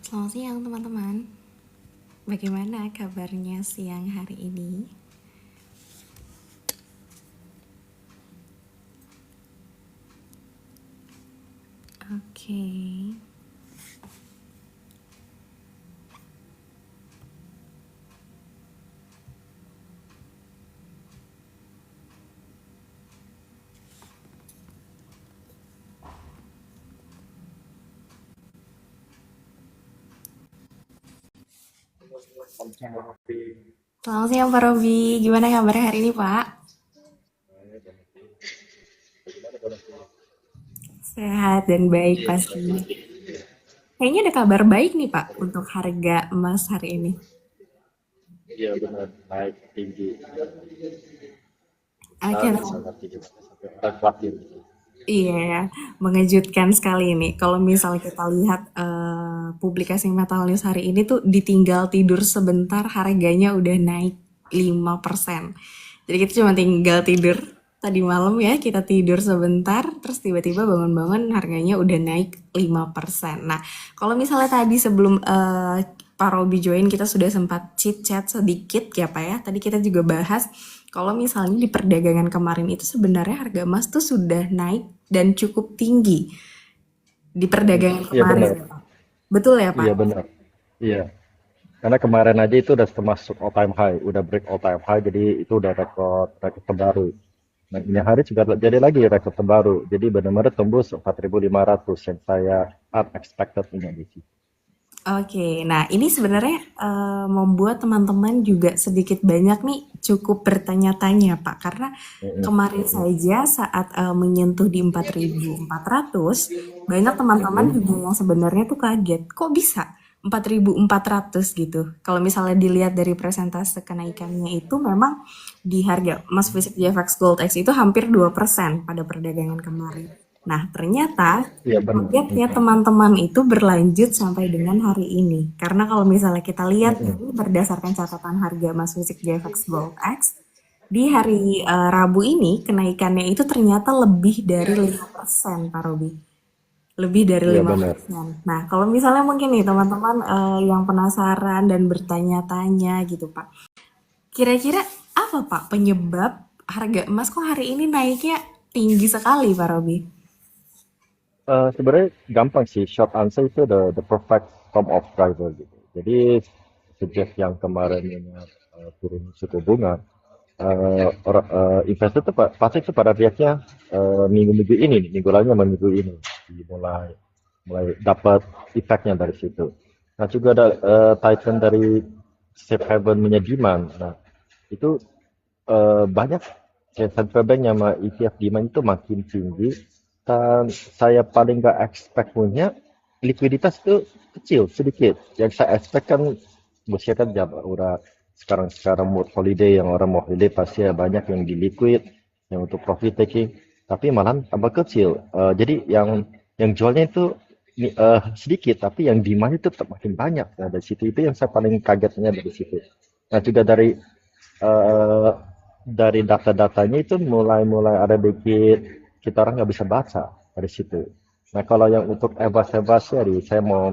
Selamat siang teman-teman. Bagaimana kabarnya siang hari ini? Oke. Selamat siang Pak Robi. Gimana kabarnya hari ini Pak? Sehat dan baik pasti. Kayaknya ada kabar baik nih Pak untuk harga emas hari ini. Iya benar, naik tinggi. Oke, Kita sangat tinggi sampai orang khawatir. iya ya, mengejutkan sekali ini. Kalau misal kita lihat publikasi Metal News hari ini tuh ditinggal tidur sebentar harganya udah naik 5%. Jadi kita cuma tinggal tidur tadi malam ya, kita tidur sebentar, terus tiba-tiba bangun-bangun harganya udah naik 5%. Nah, kalau misalnya tadi sebelum Pak Robi join kita sudah sempat chit chat sedikit ya Pak ya. Tadi kita juga bahas kalau misalnya di perdagangan kemarin itu sebenarnya harga emas tuh sudah naik dan cukup tinggi di perdagangan Iya kemarin benar, ya Pak. Betul ya Pak? iya benar. Iya, karena kemarin aja itu udah termasuk all time high, udah break all time high, jadi itu udah rekor rekor terbaru. Nah ini hari juga jadi lagi rekor terbaru, jadi benar-benar tembus 4.500 yang saya unexpected ini. Oke, nah ini sebenarnya membuat teman-teman juga sedikit banyak nih cukup bertanya-tanya Pak, karena Mm-mm, kemarin mm-mm, saja saat menyentuh di 4.400, banyak teman-teman mm-mm. juga yang sebenarnya tuh kaget, kok bisa 4.400 gitu. Kalau misalnya dilihat dari persentase kenaikannya itu memang di harga emas fisik JFX Gold X itu hampir 2% pada perdagangan kemarin. Nah, ternyata Iya benar. kagetnya Mm-mm, teman-teman itu berlanjut sampai dengan hari ini. Karena kalau misalnya kita lihat mm-mm. ini berdasarkan catatan harga emas fisik JFX Gold X, di hari Rabu ini kenaikannya itu ternyata lebih dari 5%, Pak Robi. Lebih dari Iya lima benar. persen. Nah, kalau misalnya mungkin nih teman-teman yang penasaran dan bertanya-tanya gitu, Pak. Kira-kira apa, Pak, penyebab harga emas kok hari ini naiknya tinggi sekali, Pak Robi? Sebenarnya gampang sih, short answer itu the perfect storm of driver gitu. Jadi sejak yang kemarin ini turun suku bunga, investor tuh pasti tuh pada lihatnya minggu-minggu ini, nih, minggu lalu sama minggu ini, mulai mulai dapat efeknya dari situ. Nah juga ada Titan dari safe haven punya demand. Nah itu banyak central bank sama ETF demand itu makin tinggi dan saya paling nggak expect punya likuiditas itu kecil sedikit. Yang saya expect kan bosnya kan jam udah sekarang mood holiday yang orang mau holiday pasti ya banyak yang di liquid yang untuk profit taking tapi malahan tambah kecil. Jadi yang jualnya itu sedikit tapi yang demand itu tetap makin banyak. Nah, dari situ itu yang saya paling kagetnya dari situ. Nah juga eh, dari data-datanya itu mulai-mulai ada dikit kita orang nggak bisa baca dari situ. Nah kalau yang untuk ebas-ebas ya, saya mau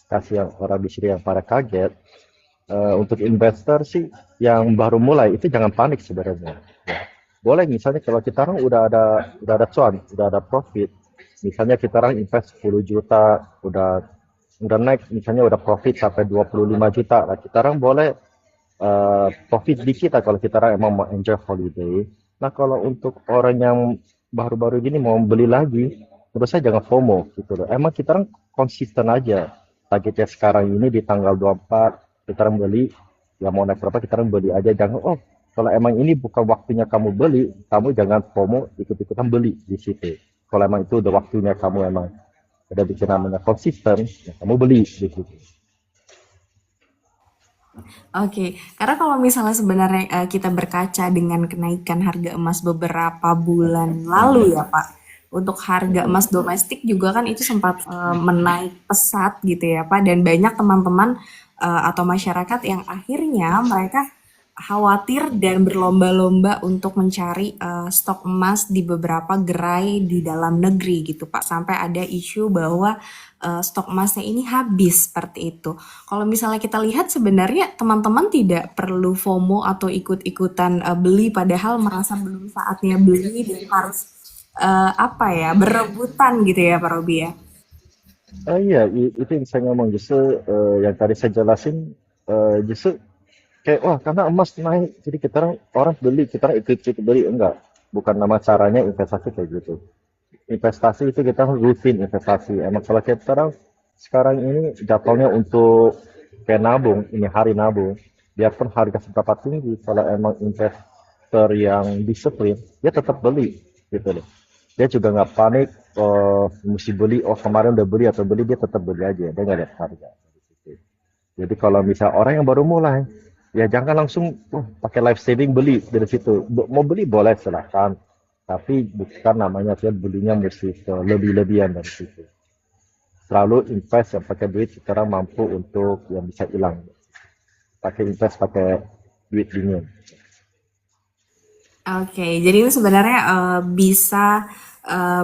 kasih yang orang di sini yang pada kaget. Untuk investor sih yang baru mulai itu jangan panik sebenarnya. Ya. Boleh misalnya kalau kita orang udah ada cuan, udah ada profit. Misalnya kita orang invest 10 juta, udah naik misalnya udah profit sampai 25 juta. Nah, kita orang boleh profit dikit lah kalau kita emang mau enjoy holiday. Nah kalau untuk orang yang baru-baru gini mau beli lagi, menurut saya jangan FOMO gitu loh. Emang kita orang konsisten aja. Targetnya sekarang ini di tanggal 24 kita orang beli, ya mau naik berapa kita orang beli aja. Jangan kalau emang ini bukan waktunya kamu beli, kamu jangan FOMO ikut-ikutan beli di situ. Kalau emang itu udah waktunya kamu emang udah bikin namanya konsisten, ya kamu beli di situ. Oke, karena kalau misalnya sebenarnya kita berkaca dengan kenaikan harga emas beberapa bulan lalu ya Pak, untuk harga emas domestik juga kan itu sempat menaik pesat gitu ya Pak, dan banyak teman-teman atau masyarakat yang akhirnya mereka khawatir dan berlomba-lomba untuk mencari stok emas di beberapa gerai di dalam negeri gitu Pak. Sampai ada isu bahwa stok emasnya ini habis seperti itu. Kalau misalnya kita lihat sebenarnya teman-teman tidak perlu FOMO atau ikut-ikutan beli padahal merasa belum saatnya beli dan harus apa ya berebutan gitu ya Pak Robi ya. Iya, itu yang saya ngomong justru yang tadi saya jelasin justru kayak wah karena emas naik jadi kita orang beli kita ikut beli enggak, bukan nama caranya investasi kayak gitu. Investasi itu kita rutin investasi. Emang kalau kita sekarang ini jatuhnya untuk kayak nabung, ini hari nabung. Biarpun harga seberapa tinggi, kalau emang investor yang disiplin, dia tetap beli gitu loh. Dia juga nggak panik, mesti beli, oh kemarin udah beli atau beli, dia tetap beli aja, dia nggak lihat harga. Jadi kalau misal orang yang baru mulai, ya jangan langsung pakai life saving beli dari situ. Mau beli boleh silahkan, tapi bukan namanya saya belinya mesti lebih-lebihan dari situ. Selalu invest yang pakai duit sekarang mampu untuk yang bisa hilang. Pakai invest pakai duit dingin. Oke, jadi ini sebenarnya bisa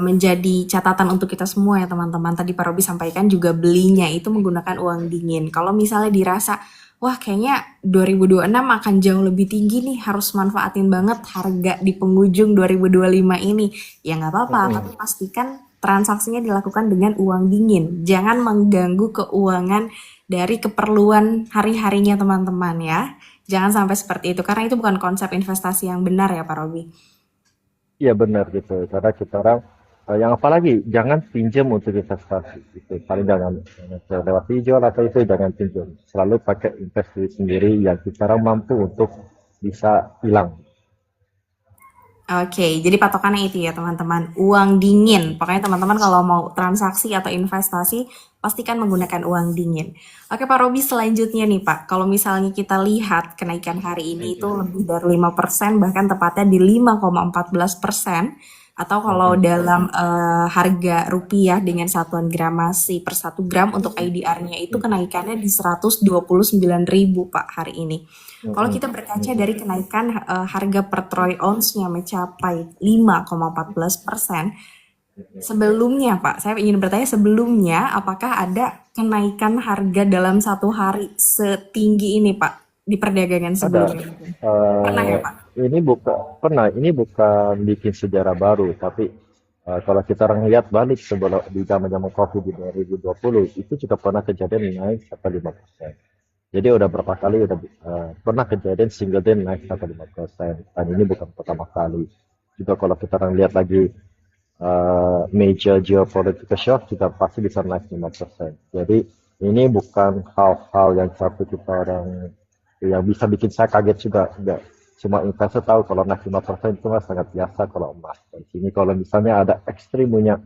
menjadi catatan untuk kita semua ya teman-teman. Tadi Pak Robi sampaikan juga belinya itu menggunakan uang dingin. Kalau misalnya dirasa, wah kayaknya 2026 akan jauh lebih tinggi nih, harus manfaatin banget harga di penghujung 2025 ini. Ya nggak apa-apa, tapi Mm-mm. pastikan transaksinya dilakukan dengan uang dingin. Jangan mengganggu keuangan dari keperluan hari-harinya teman-teman ya. Jangan sampai seperti itu, karena itu bukan konsep investasi yang benar ya Pak Robi. Iya benar gitu. Karena kita orang yang apalagi jangan pinjam untuk investasi. Itu paling jangan lewat pinjol atau itu jangan pinjam. Selalu pakai investasi sendiri yang kita orang mampu untuk bisa hilang. Oke, jadi patokannya itu ya teman-teman, uang dingin. Pokoknya teman-teman kalau mau transaksi atau investasi, pastikan menggunakan uang dingin. Oke Pak Robi, selanjutnya nih Pak, kalau misalnya kita lihat kenaikan hari ini itu lebih dari 5%, bahkan tepatnya di 5,14%, atau kalau Mm-mm. dalam harga rupiah dengan satuan gramasi per 1 gram untuk IDR-nya itu kenaikannya di 129.000 Pak hari ini. Kalau Mm-mm. kita berkaca Mm-mm. dari kenaikan harga per troy ounce-nya mencapai 5,14%, sebelumnya Pak, saya ingin bertanya sebelumnya apakah ada kenaikan harga dalam satu hari setinggi ini Pak di perdagangan Ada. sebelumnya? Pernah ya Pak? Ini bukan bikin sejarah baru, tapi kalau kita orang lihat balik sebelum di zaman-zaman COVID di 2020 itu juga pernah kejadian naik sampai 5%. Jadi udah berapa kali udah pernah kejadian single day naik sampai 5%. Dan ini bukan pertama kali. Juga kalau kita orang lihat lagi major geopolitical shock juga pasti bisa naik 5%. Jadi ini bukan hal-hal yang satu kita orang yang bisa bikin saya kaget juga. Enggak. Cuma investor tahu kalau naik 5% itu mah sangat biasa kalau emas. Di sini kalau misalnya ada ekstrim punya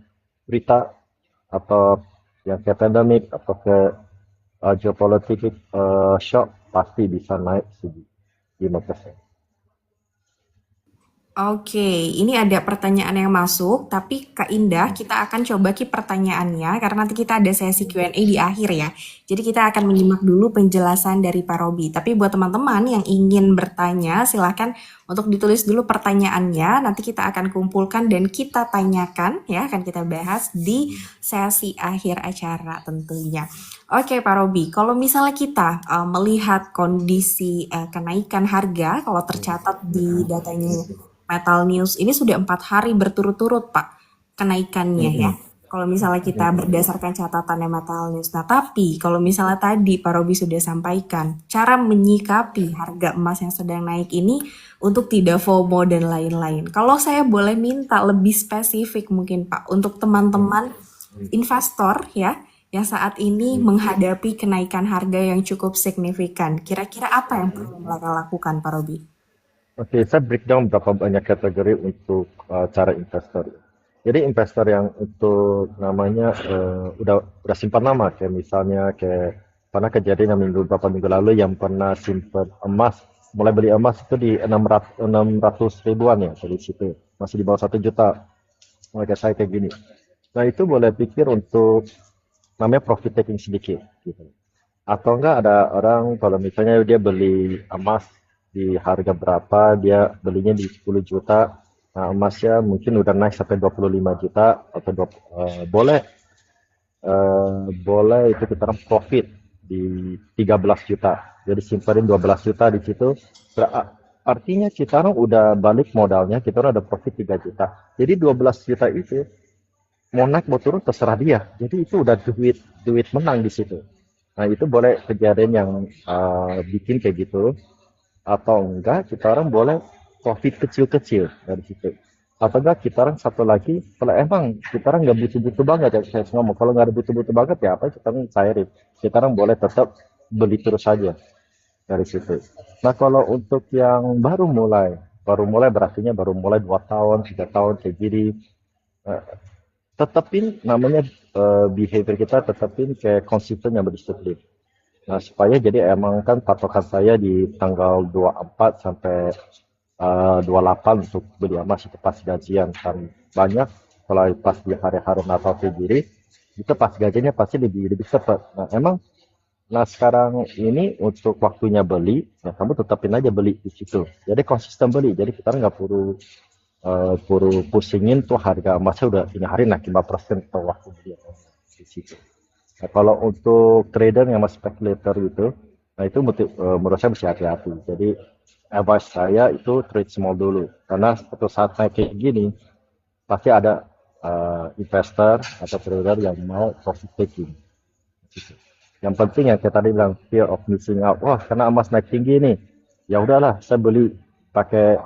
berita atau yang kayak pandemik atau ke geopolitik shock pasti bisa naik 5%. Oke, ini ada pertanyaan yang masuk, tapi Kak Indah, kita akan coba pertanyaannya karena nanti kita ada sesi Q&A di akhir ya. Jadi kita akan menyimak dulu penjelasan dari Pak Robi. Tapi buat teman-teman yang ingin bertanya, silahkan untuk ditulis dulu pertanyaannya. Nanti kita akan kumpulkan dan kita tanyakan ya, akan kita bahas di sesi akhir acara tentunya. Oke Pak Robi, kalau misalnya kita melihat kondisi kenaikan harga, kalau tercatat di datanya Metal News ini sudah 4 hari berturut-turut Pak kenaikannya ya. Mm-mm. Kalau misalnya kita Mm-mm. berdasarkan catatannya Metal News. Nah tapi kalau misalnya tadi Pak Robi sudah sampaikan cara menyikapi harga emas yang sedang naik ini untuk tidak FOMO dan lain-lain. Kalau saya boleh minta lebih spesifik mungkin Pak untuk teman-teman investor ya yang saat ini menghadapi kenaikan harga yang cukup signifikan. Kira-kira apa yang perlu mereka lakukan Pak Robi? Oke, saya breakdown berapa banyak kategori untuk cara investor. Jadi investor yang untuk namanya udah simpan lama, kayak misalnya kayak pernah kejadian yang beberapa minggu lalu yang pernah simpan emas, mulai beli emas itu di 600 ribuan ya, dari situ masih di bawah 1 juta. Mulai kayak saya kayak gini. Nah itu boleh pikir untuk namanya profit taking sedikit gitu. Atau enggak ada orang kalau misalnya dia beli emas di harga berapa, dia belinya di 10 juta. Nah, emasnya mungkin udah naik sampai 25 juta atau boleh boleh itu kita profit di 13 juta. Jadi simpanin 12 juta di situ. Artinya kita orang udah balik modalnya, kita orang ada profit 3 juta. Jadi 12 juta itu mau naik mau turun terserah dia. Jadi itu udah duit duit menang di situ. Nah, itu boleh kejadian yang bikin kayak gitu, atau enggak kita orang boleh profit kecil-kecil dari situ. Atau enggak kita orang satu lagi, kalau emang kita orang nggak butuh-butuh banget ya, saya ngomong kalau nggak ada butuh-butuh banget ya apa kita orang cairin, kita orang boleh tetap beli terus saja dari situ. Nah, kalau untuk yang baru mulai berarti baru mulai 2 tahun 3 tahun kayak gini, eh, tetapin namanya behavior kita, tetapin kayak konsisten yang berdisiplin. Nah, supaya jadi emang kan patokan saya di tanggal 24 sampai 28 untuk beli emas itu pas gajian kan banyak. Kalau pas di hari-hari Natal sendiri itu pas gajiannya pasti lebih lebih cepat. Nah, emang sekarang ini untuk waktunya beli, ya kamu tetapin aja beli di situ. Jadi konsisten beli. Jadi kita nggak perlu pusingin tuh harga emasnya udah ini hari naik 5% atau waktu beli di situ. Nah, kalau untuk trader yang masih speculator gitu, nah itu menurut saya mesti hati-hati. Jadi advice saya itu trade small dulu, karena suatu saat naik kayak gini pasti ada investor atau trader yang mau profit taking. Gitu. Yang penting yang kita tadi bilang fear of missing out. Wah, karena emas naik tinggi nih, ya udahlah saya beli pakai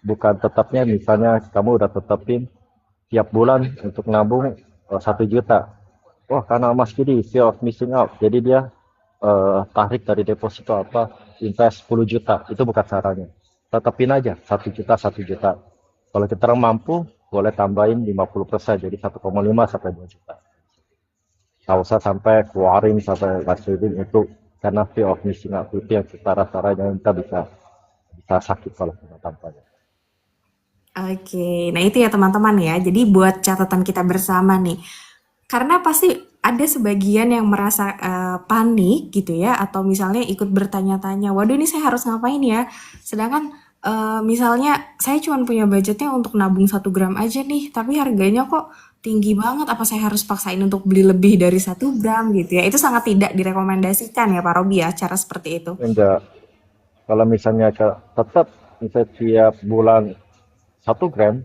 bukan tetapnya, misalnya kamu udah tetapin tiap bulan untuk nabung 1 juta. Wah, karena emas gini, fear of missing out. Jadi dia tarik dari deposito apa, invest 10 juta. Itu bukan caranya. Tetapin aja 1 juta, 1 juta. Kalau kita orang mampu, boleh tambahin 50%, jadi 1,5 sampai 2 juta. Nggak usah sampai keluarin sampai living itu, karena fear of missing out itu yang kita rasa-rasanya kita bisa bisa sakit kalau kita tampaknya. Oke, nah itu ya teman-teman ya. Jadi buat catatan kita bersama nih. Karena pasti ada sebagian yang merasa panik gitu ya, atau misalnya ikut bertanya-tanya, waduh ini saya harus ngapain ya? Sedangkan misalnya saya cuma punya budgetnya untuk nabung 1 gram aja nih, tapi harganya kok tinggi banget, apa saya harus paksain untuk beli lebih dari 1 gram gitu ya? Itu sangat tidak direkomendasikan ya Pak Robi ya, cara seperti itu. Enggak, kalau misalnya tetap misalnya tiap bulan 1 gram,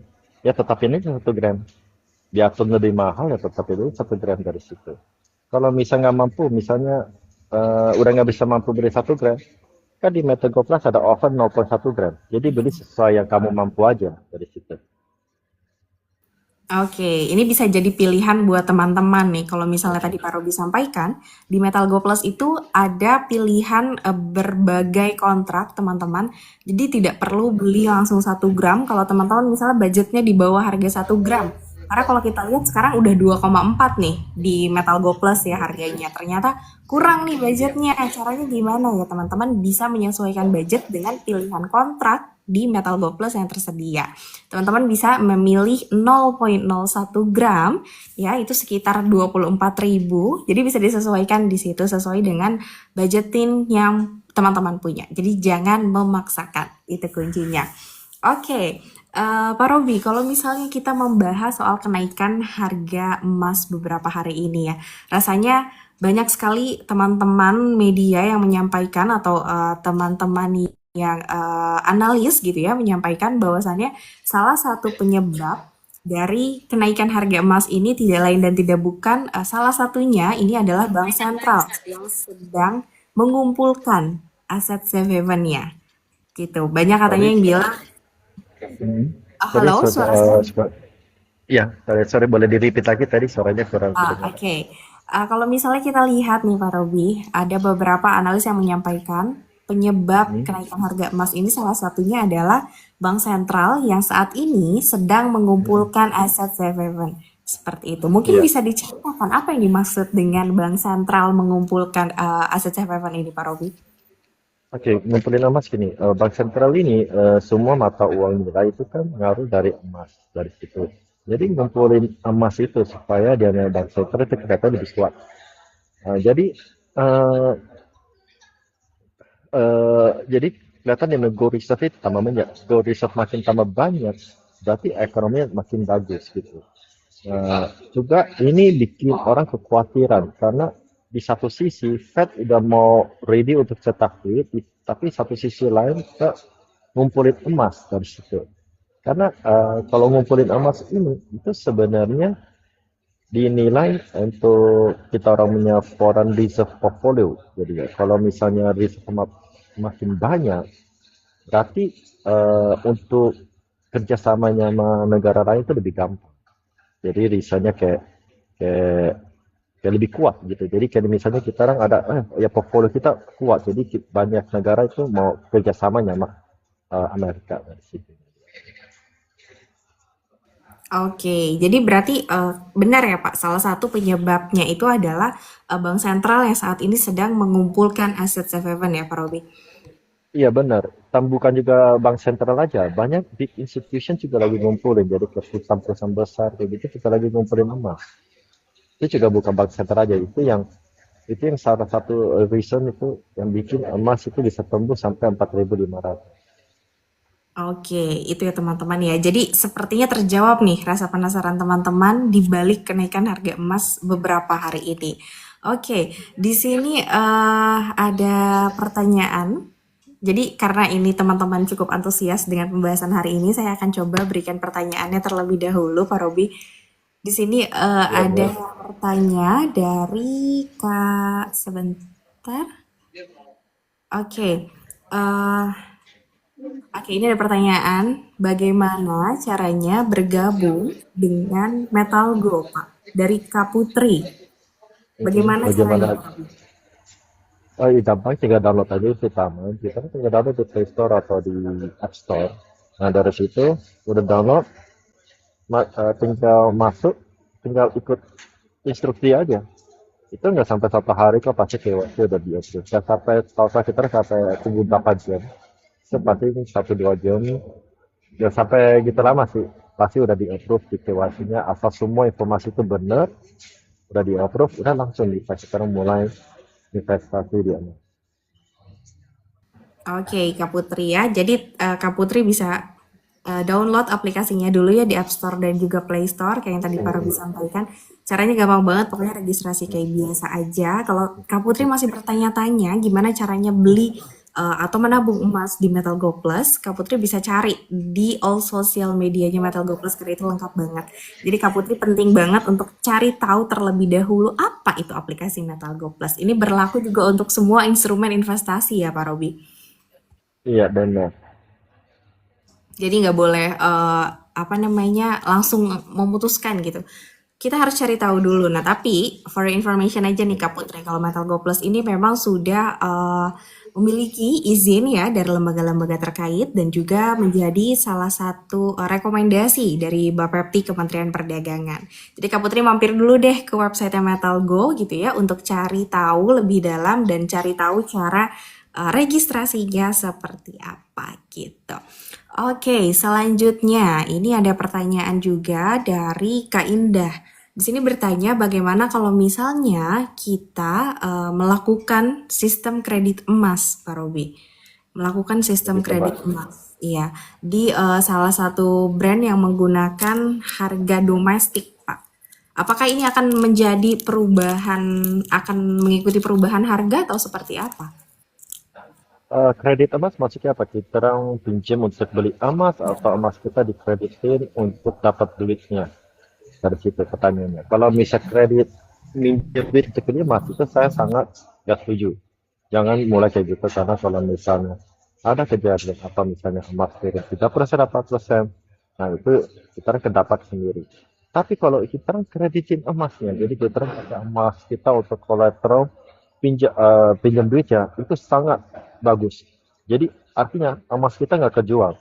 ya tetapin aja 1 gram. Biarpun lebih mahal ya tetap itu 1 gram dari situ. Kalau misalnya nggak mampu, misalnya udah nggak bisa mampu beli 1 gram, kan di Meter Plus ada offer 0,1 gram. Jadi beli sesuai yang kamu mampu aja dari situ. Oke, ini bisa jadi pilihan buat teman-teman nih. Kalau misalnya tadi Pak Robi sampaikan, di Metal Go Plus itu ada pilihan berbagai kontrak, teman-teman. Jadi tidak perlu beli langsung 1 gram kalau teman-teman misalnya budgetnya di bawah harga 1 gram. Karena kalau kita lihat sekarang udah 2,4 nih di Metal Go Plus ya harganya. Ternyata kurang nih budgetnya. Caranya gimana ya teman-teman? Bisa menyesuaikan budget dengan pilihan kontrak di Metal Go Plus yang tersedia. Teman-teman bisa memilih 0,01 gram ya, itu sekitar 24.000. Jadi bisa disesuaikan di situ sesuai dengan budgeting yang teman-teman punya. Jadi jangan memaksakan, itu kuncinya. Oke, Pak Robi, kalau misalnya kita membahas soal kenaikan harga emas beberapa hari ini ya, rasanya banyak sekali teman-teman media yang menyampaikan atau teman-teman yang analis gitu ya menyampaikan bahwasannya salah satu penyebab dari kenaikan harga emas ini tidak lain dan tidak bukan salah satunya ini adalah bank sentral yang sedang mengumpulkan aset safe haven-nya gitu. Banyak katanya Sorry, yang bilang, hmm, sorry, halo suara saya. ya, sorry, boleh di repeat lagi tadi suaranya kurang kedengaran. Oke. Kalau misalnya kita lihat nih Pak Robi, ada beberapa analis yang menyampaikan penyebab Hmm, kenaikan harga emas ini salah satunya adalah bank sentral yang saat ini sedang hmm, mengumpulkan aset safe haven. Seperti itu. Mungkin iya. bisa diceritakan apa yang dimaksud dengan bank sentral mengumpulkan aset safe haven ini Pak Robi? Oke, ngumpulin emas gini, bank sentral ini semua mata uang nilai itu kan ngaruh dari emas dari situ. Jadi ngumpulin emas itu supaya dia bank sentral itu kelihatan lebih kuat. Jadi eh, jadi kelihatan di nego reserve itu tambah banyak. Go reserve makin tambah banyak, berarti ekonominya makin bagus gitu. Juga ini bikin orang kekhawatiran karena di satu sisi Fed udah mau ready untuk cetak duit, tapi satu sisi lain kita ngumpulin emas dari situ. Karena kalau ngumpulin emas ini itu sebenarnya dinilai untuk kita orang punya foreign reserve portfolio. Jadi ya, kalau misalnya reserve makin banyak, berarti untuk kerjasamanya sama negara lain itu lebih gampang. Jadi risanya kayak kayak lebih kuat gitu. Jadi kayak misalnya kita orang ada ya portfolio kita kuat. Jadi banyak negara itu mau kerjasamanya sama Amerika dari situ. Oke, jadi berarti benar ya Pak, salah satu penyebabnya itu adalah bank sentral yang saat ini sedang mengumpulkan aset safe haven ya Pak Robi. Iya benar. Bukan juga bank sentral aja, banyak big institution juga lagi ngumpulin. Jadi ke perusahaan-perusahaan besar kayak gitu juga lagi ngumpulin emas. Itu juga bukan bank sentral aja, itu yang salah satu reason itu yang bikin emas itu bisa tembus sampai 4.500. Oke, itu ya teman-teman ya. Jadi sepertinya terjawab nih rasa penasaran teman-teman di balik kenaikan harga emas beberapa hari ini. Oke, di sini ada pertanyaan. Jadi karena ini teman-teman cukup antusias dengan pembahasan hari ini, saya akan coba berikan pertanyaannya terlebih dahulu, Pak Robi. Di sini Iya ada boleh. yang bertanya dari Kak sebentar. Oke, eh, Oke, ini ada pertanyaan. Bagaimana caranya bergabung dengan Metal Go, Pak? Dari Kak Putri. Bagaimana Bagaimana? caranya, Pak? Oh iya gampang, tinggal download aja itu pertama. Kita kan tinggal download di Play Store atau di App Store. Nah dari situ udah download, tinggal masuk, tinggal ikut instruksi aja. Itu nggak sampai 1 hari kok pasti KYC udah di approve. Nggak sampai, kalau saya kita sampai tunggu berapa jam. Itu pasti 1-2 jam. Nggak sampai gitu lama sih. Pasti udah di approve di KYC-nya. Asal semua informasi itu benar, udah di approve, udah langsung di sekarang mulai investasi di emas. Oke, Kak Putri ya. Jadi Kak Putri bisa download aplikasinya dulu ya di App Store dan juga Play Store kayak yang tadi Pak Robi sampaikan. Caranya gampang banget, pokoknya registrasi kayak biasa aja. Kalau Kak Putri masih bertanya-tanya gimana caranya beli atau menabung emas di Metal Go Plus, Kak Putri bisa cari di all social medianya Metal Go Plus karena itu lengkap banget. Jadi Kak Putri penting banget untuk cari tahu terlebih dahulu apa itu aplikasi Metal Go Plus. Ini berlaku juga untuk semua instrumen investasi ya Pak Robi. Iya benar. Jadi nggak boleh apa namanya langsung memutuskan gitu. Kita harus cari tahu dulu. Nah, tapi for your information aja nih Kak Putri, kalau Metal Go Plus ini memang sudah memiliki izin ya dari lembaga-lembaga terkait dan juga menjadi salah satu rekomendasi dari Bapepti Kementerian Perdagangan. Jadi Kak Putri mampir dulu deh ke website Metal Go gitu ya untuk cari tahu lebih dalam dan cari tahu cara registrasinya seperti apa gitu. Oke, selanjutnya ini ada pertanyaan juga dari Kak Indah. Di sini bertanya bagaimana kalau misalnya kita melakukan sistem kredit emas, Pak Robi. Melakukan sistem Kredit emas. kredit emas, iya, di salah satu brand yang menggunakan harga domestik, Pak. Apakah ini akan menjadi perubahan, akan mengikuti perubahan harga atau seperti apa? Kredit emas maksudnya apa? Kita orang pinjam untuk beli emas atau emas kita dikreditin untuk dapat duitnya. Dari situ pertanyaannya. Kalau misal kredit minjem duit untuk beli emas itu saya sangat gak setuju. Jangan mulai kayak gitu karena kalau misalnya ada kejadian apa misalnya emas turun 3% 4%, nah itu kita kan kedapat sendiri. Tapi kalau kita kan kreditin emasnya, jadi kita kan pakai emas kita untuk kolateral pinjam duit ya, itu sangat bagus. Jadi artinya emas kita nggak kejual,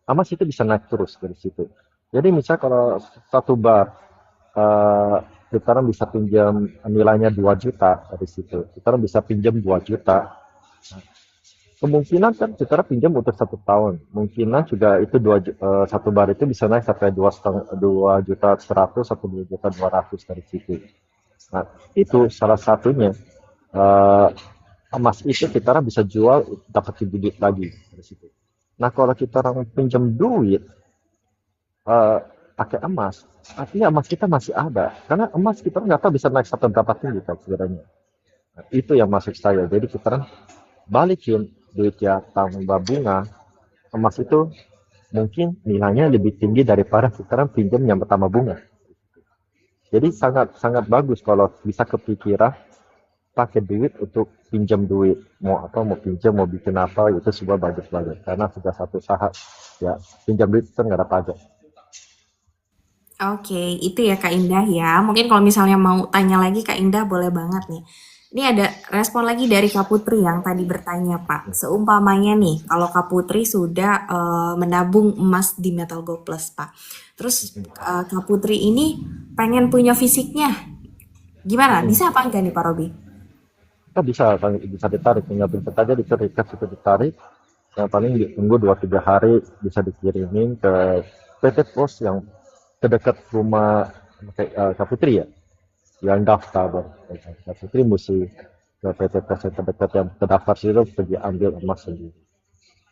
emas itu bisa naik terus dari situ. Jadi misal kalau satu bar eh kita orang bisa pinjam nilainya 2 juta dari situ. Kita orang bisa pinjam 2 juta. Kemungkinan kan kita orang pinjam untuk 1 tahun. Mungkinan juga itu satu bar itu bisa naik sampai 2 juta 100 atau 2 juta 200 dari situ. Nah, itu salah satunya. eh emas itu kita orang bisa jual dapat duit lagi dari situ. Nah kalau kita orang pinjam duit eh, pakai emas, artinya emas kita masih ada. Karena emas kita nggak tahu bisa naik sampai berapa tinggi kan sebenarnya. Nah, itu yang maksud saya. Jadi kita orang balikin duit ya tambah bunga, emas itu mungkin nilainya lebih tinggi daripada kita orang pinjam yang pertama bunga. Jadi sangat sangat bagus kalau bisa kepikiran pakai duit untuk pinjam duit, mau apa, mau pinjam, mau bikin apa, itu sebuah bagus banget karena sudah satu saat ya pinjam duit itu nggak ada pajak. Oke, itu ya Kak Indah ya. Mungkin kalau misalnya mau tanya lagi Kak Indah boleh banget nih. Ini ada respon lagi dari Kak Putri yang tadi bertanya Pak. Seumpamanya nih, kalau Kak Putri sudah menabung emas di Metal Go Plus Pak. Terus Kak Putri ini pengen punya fisiknya. Gimana? Mm-mm. Bisa apa enggak nih Pak Robi? Kita bisa ditarik, tinggal pencet aja dicerikat itu ditarik. Yang paling ditunggu 2 3 hari bisa dikirimin ke PT Pos yang terdekat rumah Kak Putri ya, yang daftar. Kak Putri mesti ke PT Pos yang terdekat yang terdaftar situ pergi ambil emas sendiri.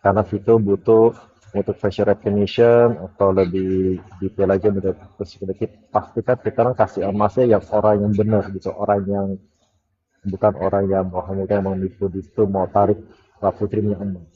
Karena situ butuh untuk facial recognition atau lebih detail lagi menurut sedikit pastikan kita orang kasih emasnya yang orang yang benar gitu, orang yang bukan orang yang mau menipu itu mau tarik Pak Putri punya emas.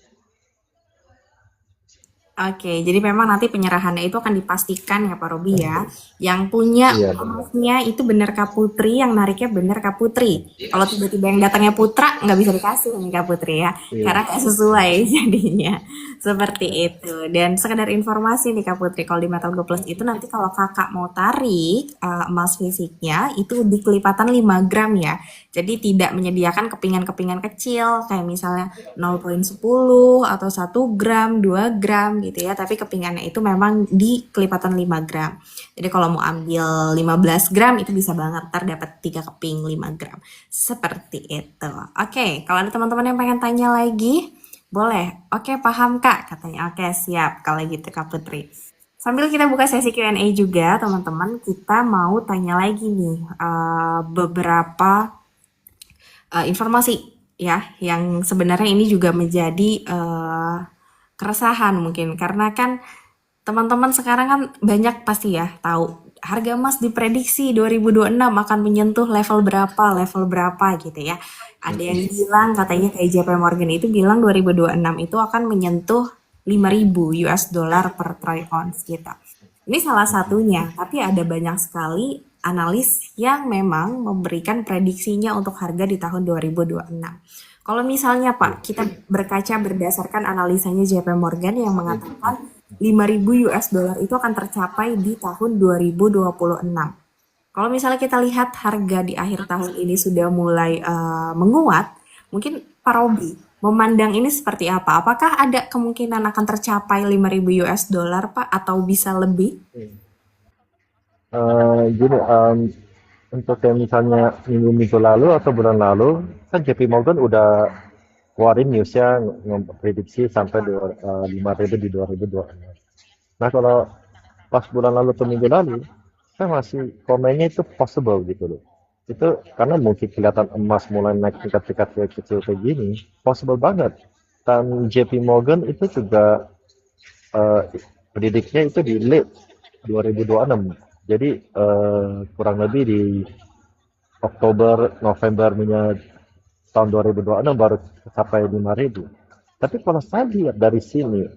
Oke, jadi memang nanti penyerahannya itu akan dipastikan ya Pak Robi ya. Yang punya Iya benar. emasnya itu benar Kak Putri, yang nariknya benar Kak Putri. Kalau tiba-tiba yang datangnya Putra, nggak bisa dikasih nih Kak Putri ya. Iya. Karena nggak sesuai jadinya. Seperti itu. Dan sekedar informasi nih Kak Putri, kalau di Metal Go Plus itu nanti kalau kakak mau tarik emas fisiknya, itu di kelipatan 5 gram ya. Jadi tidak menyediakan kepingan-kepingan kecil, kayak misalnya 0,10 atau 1 gram, 2 gram gitu ya. Tapi kepingannya itu memang di kelipatan 5 gram. Jadi kalau mau ambil 15 gram itu bisa banget ntar dapat 3 keping 5 gram. Seperti itu. Oke, kalau ada teman-teman yang pengen tanya lagi, boleh. Oke, paham Kak katanya. Oke, siap kalau gitu Kak Putri. Sambil kita buka sesi Q&A juga, teman-teman, kita mau tanya lagi nih beberapa informasi ya yang sebenarnya ini juga menjadi keresahan mungkin karena kan teman-teman sekarang kan banyak pasti ya tahu harga emas diprediksi 2026 akan menyentuh level berapa gitu ya. Ada yang Mm-mm. bilang katanya kayak JP Morgan itu bilang 2026 itu akan menyentuh 5.000 US dollar per troy ounce gitu. Ini salah satunya, tapi ada banyak sekali analis yang memang memberikan prediksinya untuk harga di tahun 2026. Kalau misalnya Pak, kita berkaca berdasarkan analisanya JP Morgan yang mengatakan 5.000 US dollar itu akan tercapai di tahun 2026. Kalau misalnya kita lihat harga di akhir tahun ini sudah mulai menguat, mungkin Pak Robi memandang ini seperti apa? Apakah ada kemungkinan akan tercapai 5.000 US dollar Pak atau bisa lebih? Gini, untuk kayak misalnya minggu-minggu lalu atau bulan lalu, kan JP Morgan udah keluarin newsnya memprediksi sampai 5.000 di 2026. Nah kalau pas bulan lalu atau minggu lalu, saya masih komennya itu possible gitu loh. Itu karena mungkin kelihatan emas mulai naik tingkat-tingkat kecil kayak gini, possible banget. Dan JP Morgan itu juga eh, prediknya itu di late 2026. Jadi kurang lebih di Oktober, November tahun 2026 baru sampai 5.000. Tapi kalau saya lihat dari sini,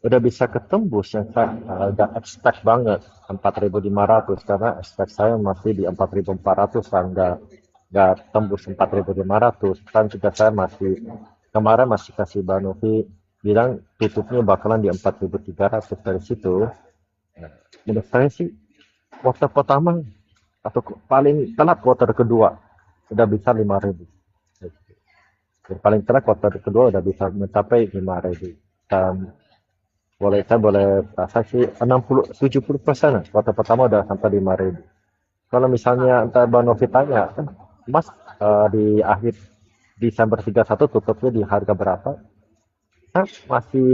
udah bisa ketembus yang saya udah expect banget 4.500 karena expect saya masih di 4.400 kan nggak tembus 4.500 kan juga saya masih kemarin masih kasih Banovi bilang tutupnya bakalan di 4.300 dari situ. Nah, menurut saya sih quarter pertama atau paling telat quarter kedua udah bisa 5.000. Yang paling telat quarter kedua udah bisa mencapai 5.000. Dan saya boleh rasa sih 60-70% quarter pertama udah sampai 5.000. Kalau misalnya entah Bang Novi tanya, Mas di akhir Desember 31 tutupnya di harga berapa? Saya masih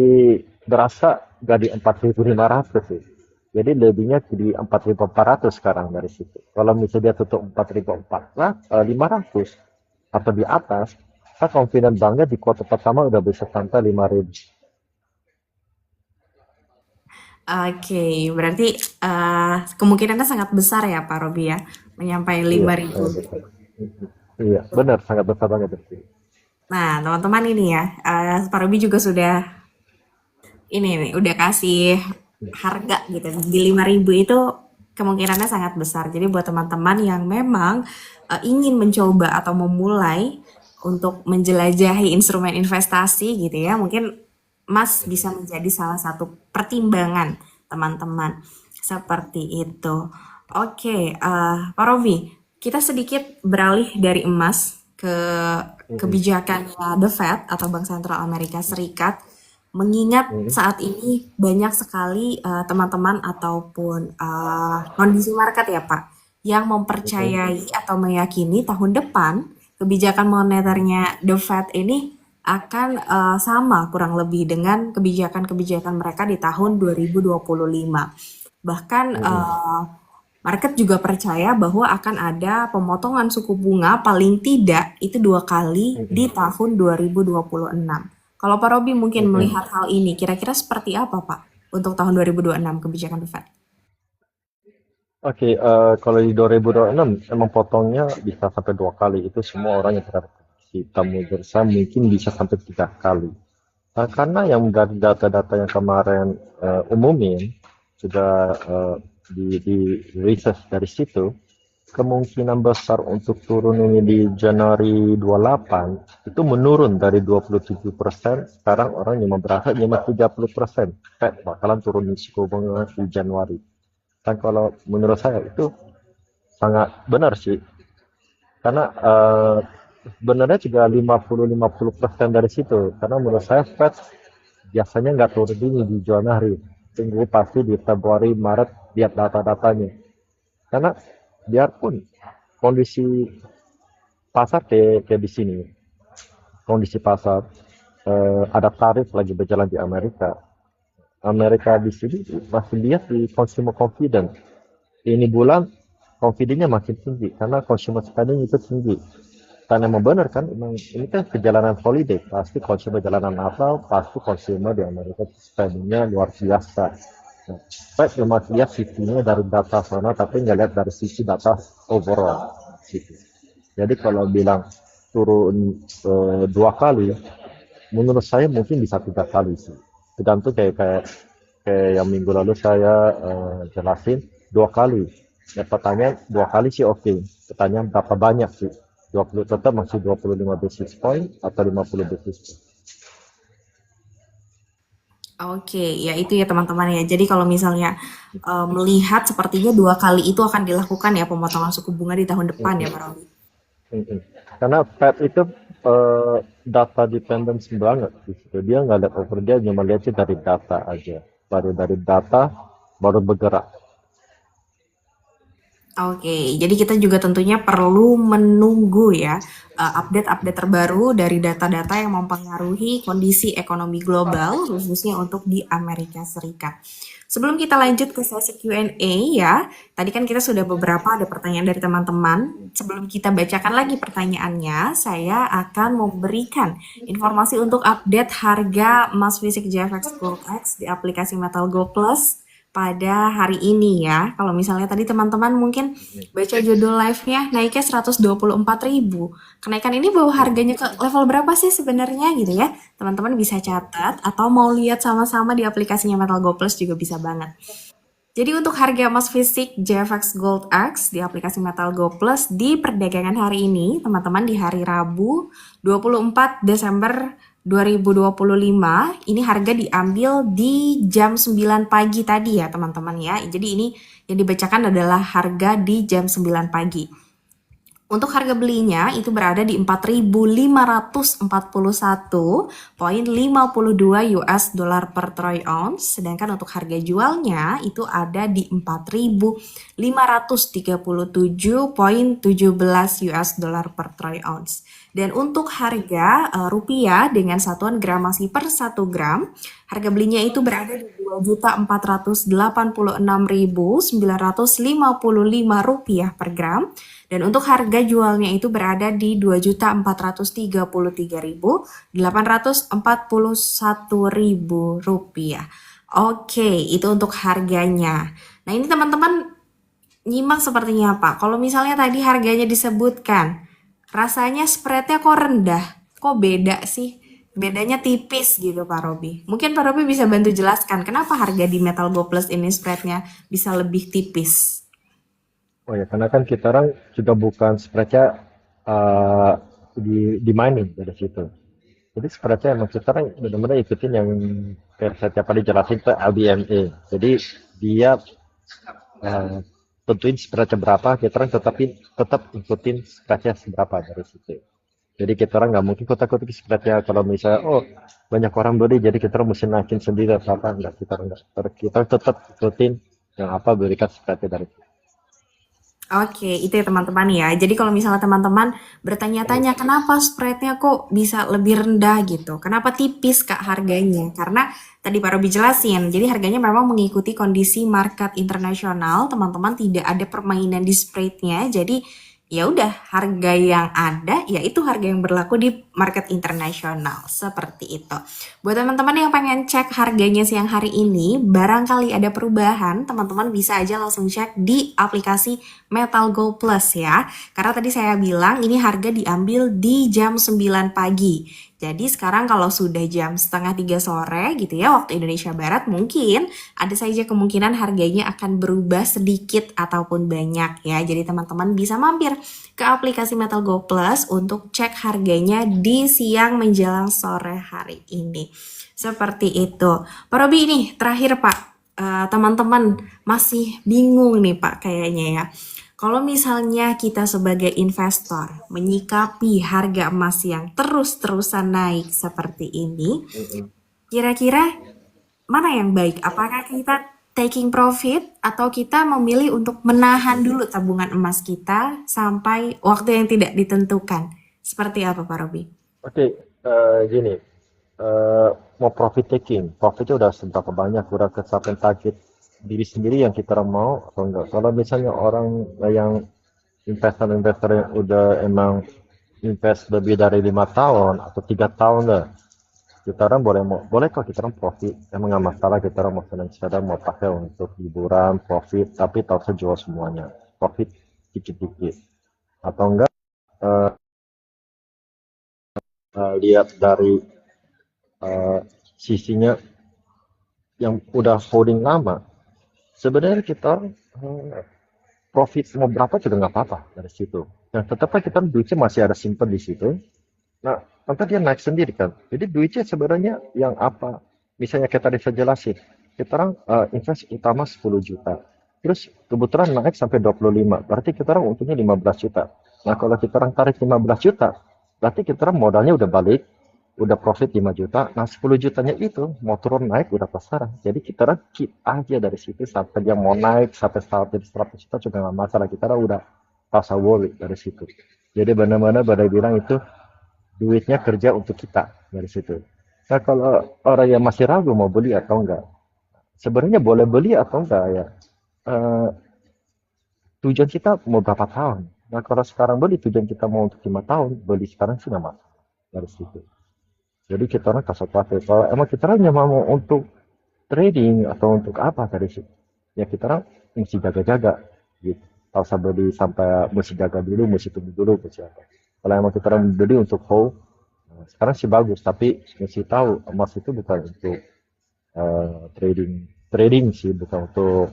berasa nggak di 4.500 sih. Jadi lebihnya di 4.400 sekarang dari situ. Kalau misalnya dia tutup 4.400, 500 atau di atas, Kan confident banget di kuartal pertama udah bisa sampai 5.000. Oke, berarti kemungkinannya sangat besar ya Pak Robi ya, menyampai Iya, 5.000. sangat besar. Iya, benar, sangat besar banget itu. Nah, teman-teman ini ya, Pak Robi juga sudah ini nih, udah kasih harga gitu. Di 5.000 itu kemungkinannya sangat besar. Jadi buat teman-teman yang memang ingin mencoba atau memulai untuk menjelajahi instrumen investasi gitu ya, mungkin Mas bisa menjadi salah satu pertimbangan teman-teman. Seperti itu. Oke, Pak Robi, kita sedikit beralih dari emas ke Mhm, kebijakan The Fed atau Bank Sentral Amerika Serikat. Mengingat mhm, saat ini banyak sekali teman-teman ataupun kondisi market ya Pak, yang mhm, mempercayai atau meyakini tahun depan kebijakan moneternya The Fed ini akan sama kurang lebih dengan kebijakan-kebijakan mereka di tahun 2025. Bahkan mhm, market juga percaya bahwa akan ada pemotongan suku bunga paling tidak itu 2 kali di mhm, tahun 2026. Kalau Pak Robi mungkin mhm. melihat hal ini, kira-kira seperti apa Pak untuk tahun 2026 kebijakan The Fed? Oke, kalau di 2026 emang potongnya bisa sampai 2 kali. Itu semua orang yang terprediksi. Tamu bursa mungkin bisa sampai 3 kali. Karena yang dari data-data yang kemarin umumin sudah di research dari situ, kemungkinan besar untuk turun ini di Januari 28 itu menurun dari 27%. Sekarang orang cuma berasa cuma 30%. Fed bakalan turun suku bunga di Januari. Dan kalau menurut saya itu sangat benar sih. Karena sebenarnya juga 50-50% dari situ. Karena menurut saya Fed biasanya nggak turun ini di Januari. Tunggu pasti di Februari, Maret lihat data-datanya. Karena biarpun kondisi pasar kayak di sini, kondisi pasar ada tarif lagi berjalan di Amerika. Amerika di sini masih lihat di consumer confidence. Ini bulan confidence-nya makin tinggi karena consumer spending itu tinggi. Dan emang benar kan, emang ini kan perjalanan holiday, pasti consumer jalanan Natal, pasti consumer di Amerika spendingnya luar biasa. Nah, saya cuma lihat sisinya dari data sana, tapi nggak lihat dari sisi data overall. Gitu. Jadi kalau bilang turun 2 kali, menurut saya mungkin bisa 3 kali sih. Tergantung kayak yang minggu lalu saya jelasin 2 kali. Ya, pertanyaan 2 kali sih oke. Pertanyaan berapa banyak sih? 20 tetap masih 25 basis point atau 50 basis point. Oke, ya itu ya teman-teman ya. Jadi kalau misalnya melihat sepertinya 2 kali itu akan dilakukan ya pemotongan suku bunga di tahun depan ya Pak Mm-mm, Robi. mm-mm. Karena Fed itu data dependence banget di situ. Dia nggak lihat over, dia cuma lihatnya dari data aja. Baru dari data baru bergerak. Oke, jadi kita juga tentunya perlu menunggu ya update-update terbaru dari data-data yang mempengaruhi kondisi ekonomi global, khususnya untuk di Amerika Serikat. Sebelum kita lanjut ke sesi Q&A ya, tadi kan kita sudah beberapa ada pertanyaan dari teman-teman. Sebelum kita bacakan lagi pertanyaannya, saya akan memberikan informasi untuk update harga emas fisik JFX Gold X di aplikasi Metal Go Plus pada hari ini ya. Kalau misalnya tadi teman-teman mungkin baca judul live-nya naiknya 124.000. Kenaikan ini bawa harganya ke level berapa sih sebenarnya gitu ya? Teman-teman bisa catat atau mau lihat sama-sama di aplikasinya Metal Go Plus juga bisa banget. Jadi untuk harga emas fisik JFX Gold X di aplikasi Metal Go Plus di perdagangan hari ini, teman-teman di hari Rabu 24 Desember 2025, ini harga diambil di jam 9 pagi tadi ya teman-teman ya. Jadi ini yang dibacakan adalah harga di jam 9 pagi. Untuk harga belinya itu berada di 4.541,52 US dollar per troy ounce, sedangkan untuk harga jualnya itu ada di 4.537,17 US dollar per troy ounce. Dan untuk harga rupiah dengan satuan gramasi per 1 gram, harga belinya itu berada di 2.486.955 rupiah per gram. Dan untuk harga jualnya itu berada di 2.433.841 rupiah. Oke, itu untuk harganya. Nah, ini teman-teman nyimak sepertinya apa? Kalau misalnya tadi harganya disebutkan, rasanya spreadnya kok rendah, kok beda sih? Bedanya tipis gitu Pak Robi. Mungkin Pak Robi bisa bantu jelaskan kenapa harga di Metal Go Plus ini spreadnya bisa lebih tipis. Oh ya, karena kan kita orang juga bukan spreadnya uh, di mining dari situ. Jadi spreadnya emang kita orang benar-benar ikutin yang kayak saya tiap kali jelasin ke LBMA. Jadi dia uh, tentuin spreadnya berapa, kita orang tetap ikutin spreadnya seberapa dari situ. Jadi kita orang nggak mungkin kotak-kotak spreadnya kalau misalnya oh banyak orang beli jadi kita orang mesti naikin sendiri atau apa enggak kita orang enggak. Kita tetap ikutin yang apa berikan spreadnya dari situ. Oke, itu ya teman-teman ya. Jadi kalau misalnya teman-teman bertanya-tanya kenapa spreadnya kok bisa lebih rendah gitu, kenapa tipis Kak harganya? Karena tadi Pak Robi jelasin, jadi harganya memang mengikuti kondisi market internasional, teman-teman tidak ada permainan di spreadnya, jadi ya udah harga yang ada yaitu harga yang berlaku di market internasional seperti itu. Buat teman-teman yang pengen cek harganya siang hari ini, barangkali ada perubahan, teman-teman bisa aja langsung cek di aplikasi Metal Go Plus ya. Karena tadi saya bilang ini harga diambil di jam 9 pagi. Jadi sekarang kalau sudah jam setengah 3 sore gitu ya waktu Indonesia Barat mungkin ada saja kemungkinan harganya akan berubah sedikit ataupun banyak ya. Jadi teman-teman bisa mampir ke aplikasi Metal Go Plus untuk cek harganya di siang menjelang sore hari ini. Seperti itu. Pak Robi ini terakhir Pak, teman-teman masih bingung nih Pak kayaknya ya. Kalau misalnya kita sebagai investor menyikapi harga emas yang terus-terusan naik seperti ini, Mm-mm. kira-kira mana yang baik? Apakah kita taking profit atau kita memilih untuk menahan dulu tabungan emas kita sampai waktu yang tidak ditentukan? Seperti apa Pak Robi? Oke, gini, eh, mau profit taking, profitnya udah seberapa banyak, udah kecapai target diri sendiri yang kita orang mau atau enggak. Kalau misalnya orang yang investor-investor yang udah emang invest lebih dari 5 tahun atau 3 tahun lah, kita orang boleh kok kita orang profit, emang nggak masalah kita orang mau senang sedang mau pakai untuk hiburan, profit, tapi tak usah jual semuanya, profit dikit-dikit atau enggak eh, lihat dari eh, sisinya yang udah holding lama, sebenarnya kita profit mau berapa juga nggak apa-apa dari situ. Nah, tetapnya kita duitnya masih ada simpen di situ. Nah, nanti dia naik sendiri kan. Jadi duitnya sebenarnya yang apa? Misalnya kita bisa jelasin, kita orang invest utama 10 juta. Terus kebetulan naik sampai 25, berarti kita orang untungnya 15 juta. Nah, kalau kita orang tarik 15 juta, berarti kita orang modalnya udah balik, udah profit 5 juta. Nah, 10 jutanya itu mau turun naik udah pasaran. Jadi kita orang keep aja dari situ sampai dia mau naik sampai jadi 100 juta juga nggak masalah. Kita orang udah tak usah worry dari situ. Jadi benar-benar pada bilang itu duitnya kerja untuk kita dari situ. Nah, kalau orang yang masih ragu mau beli atau enggak, sebenarnya boleh beli atau enggak ya. Eh, tujuan kita mau berapa tahun? Nah, kalau sekarang beli tujuan kita mau untuk 5 tahun, beli sekarang sih nggak masalah dari situ. Jadi kita orang kasih khawatir. Kalau emang kita orang yang mau untuk trading atau untuk apa dari situ, ya kita orang mesti jaga-jaga gitu. Kalau usah beli sampai mesti jaga dulu, mesti tunggu dulu, mesti apa. Kalau emang kita orang beli untuk hold, nah, sekarang sih bagus, tapi mesti tahu emas itu bukan untuk trading, trading sih, bukan untuk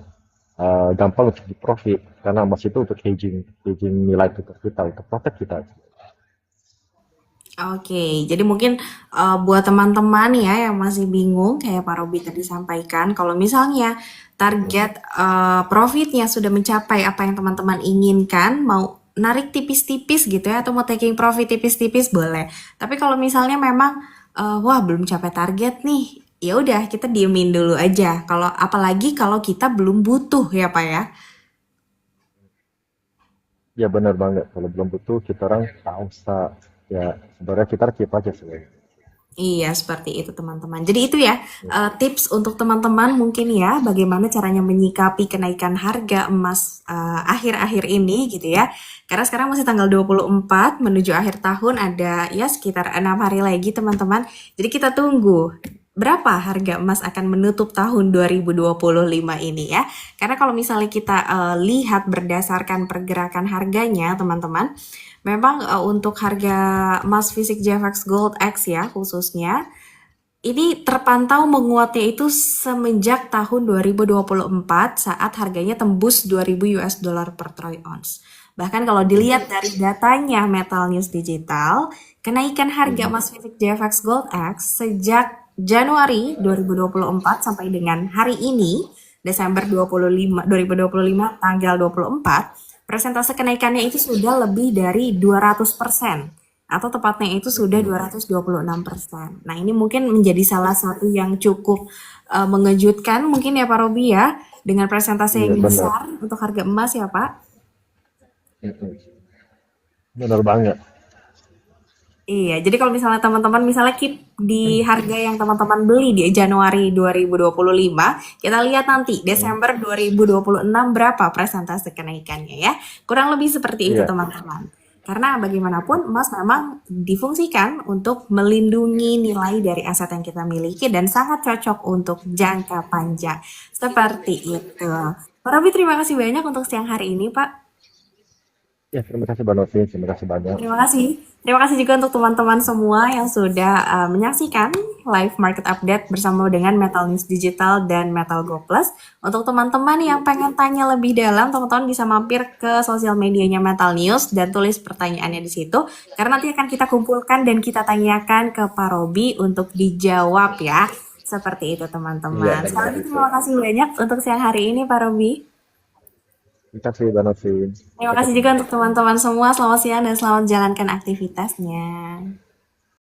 gampang untuk di profit, karena emas itu untuk hedging, hedging nilai tukar kita, untuk protect kita. Oke, jadi mungkin buat teman-teman ya yang masih bingung kayak Pak Robi tadi sampaikan, kalau misalnya target profitnya sudah mencapai apa yang teman-teman inginkan, mau narik tipis-tipis gitu ya, atau mau taking profit tipis-tipis boleh. Tapi kalau misalnya memang wah belum capai target nih, ya udah kita diemin dulu aja. Kalau apalagi kalau kita belum butuh ya Pak ya. Ya benar banget, kalau belum butuh kita orang tak usah. Ya sebenarnya kita keep aja sebenarnya. Iya, seperti itu teman-teman. Jadi itu ya tips untuk teman-teman mungkin ya bagaimana caranya menyikapi kenaikan harga emas akhir-akhir ini gitu ya. Karena sekarang masih tanggal 24 menuju akhir tahun ada ya sekitar 6 hari lagi teman-teman. Jadi kita tunggu berapa harga emas akan menutup tahun 2025 ini ya. Karena kalau misalnya kita lihat berdasarkan pergerakan harganya teman-teman, memang untuk harga emas fisik JFX Gold X ya khususnya, ini terpantau menguatnya itu semenjak tahun 2024 saat harganya tembus 2000 US dollar per troy ounce. Bahkan kalau dilihat dari datanya Metal News Digital, kenaikan harga Mhm. emas fisik JFX Gold X sejak Januari 2024 sampai dengan hari ini, Desember 2025 tanggal 24, persentase kenaikannya itu sudah lebih dari 200% atau tepatnya itu sudah Mhm. 226%. Nah, ini mungkin menjadi salah satu yang cukup mengejutkan mungkin ya Pak Robi ya, dengan persentase Iya yang benar. besar untuk harga emas ya Pak. Mhm. Benar banget. Iya, jadi kalau misalnya teman-teman misalnya keep di harga yang teman-teman beli di Januari 2025, kita lihat nanti Mhm. Desember 2026 berapa persentase kenaikannya ya. Kurang lebih seperti itu Iya. teman-teman. Karena bagaimanapun emas memang difungsikan untuk melindungi nilai dari aset yang kita miliki dan sangat cocok untuk jangka panjang. Seperti itu. Pak Robi, terima kasih banyak untuk siang hari ini, Pak. Ya terima kasih Mbak Novi, terima kasih banyak. Terima kasih. Terima kasih juga untuk teman-teman semua yang sudah menyaksikan live market update bersama dengan Metal News Digital dan Metal Go Plus. Untuk teman-teman yang pengen tanya lebih dalam, teman-teman bisa mampir ke sosial medianya Metal News dan tulis pertanyaannya di situ. Karena nanti akan kita kumpulkan dan kita tanyakan ke Pak Robi untuk dijawab ya. Seperti itu Iya teman-teman. Sekali benar lagi itu. terima kasih banyak untuk siang hari ini Pak Robi. Terima kasih Mbak Novi. Terima Sampai kasih juga ketemu. untuk teman-teman semua. Selamat siang dan selamat jalankan aktivitasnya.